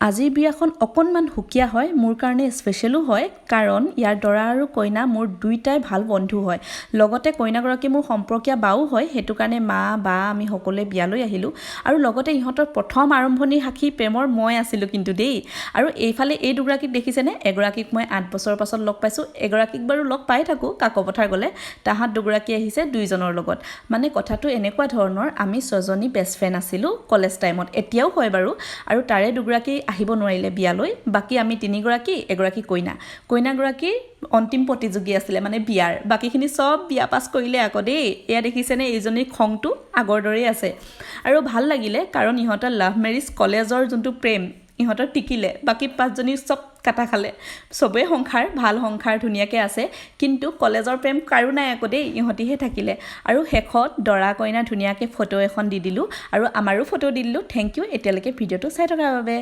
আজিৰ বিয়াখন অকণমান সুকীয়া হয়, মোৰ কাৰণে স্পেচিয়েলো হয়, কাৰণ ইয়াৰ দৰা আৰু কইনা মোৰ দুইটাই ভাল বন্ধু হয়। লগতে কইনাগৰাকী মোৰ সম্পৰ্কীয় বাও হয়, সেইটো কাৰণে মা বা আমি সকলোৱে বিয়ালৈ আহিলোঁ। আৰু লগতে ইহঁতৰ প্ৰথম আৰম্ভণিৰ সাক্ষী প্ৰেমৰ মই আছিলোঁ কিন্তু দেই। আৰু এইফালে এই দুগৰাকীক দেখিছেনে? এগৰাকীক মই 8 বছৰৰ পাছত লগ পাইছোঁ, এগৰাকীক বাৰু লগ পাই থাকোঁ কাকপথাৰ গ'লে। তাহাঁত দুগৰাকী আহিছে দুইজনৰ লগত। মানে কথাটো এনেকুৱা ধৰণৰ, আমি 6জনী বেষ্ট ফ্ৰেণ্ড আছিলোঁ কলেজ টাইমত, এতিয়াও হয় বাৰু। আৰু তাৰে দুগৰাকী আহিব নোৱাৰিলে বিয়ালৈ, বাকী আমি 3গৰাকী, এগৰাকী কইনাগৰাকীৰ অন্তিম প্ৰতিযোগী আছিলে মানে বিয়াৰ, বাকীখিনি চব বিয়া পাছ কৰিলে আকৌ দেই। এয়া দেখিছেনে, এইজনীৰ খংটো আগৰ দৰেই আছে। আৰু ভাল লাগিলে কাৰণ ইহঁতৰ লাভ মেৰিজ, কলেজৰ যোনটো প্ৰেম ইহঁতৰ টিকিলে, বাকী 5জনী চব কাটা খালে। চবেই সংসাৰ, ভাল সংসাৰ ধুনীয়াকৈ আছে, কিন্তু কলেজৰ প্ৰেম কাৰো নাই আকৌ দেই, ইহঁতিহে থাকিলে। আৰু শেষত দৰা কইনা ধুনীয়াকৈ ফটো এখন দি দিলোঁ, আৰু আমাৰো ফটো দি দিলোঁ। থেংক ইউ এতিয়ালৈকে ভিডিঅ'টো চাই থকাৰ বাবে।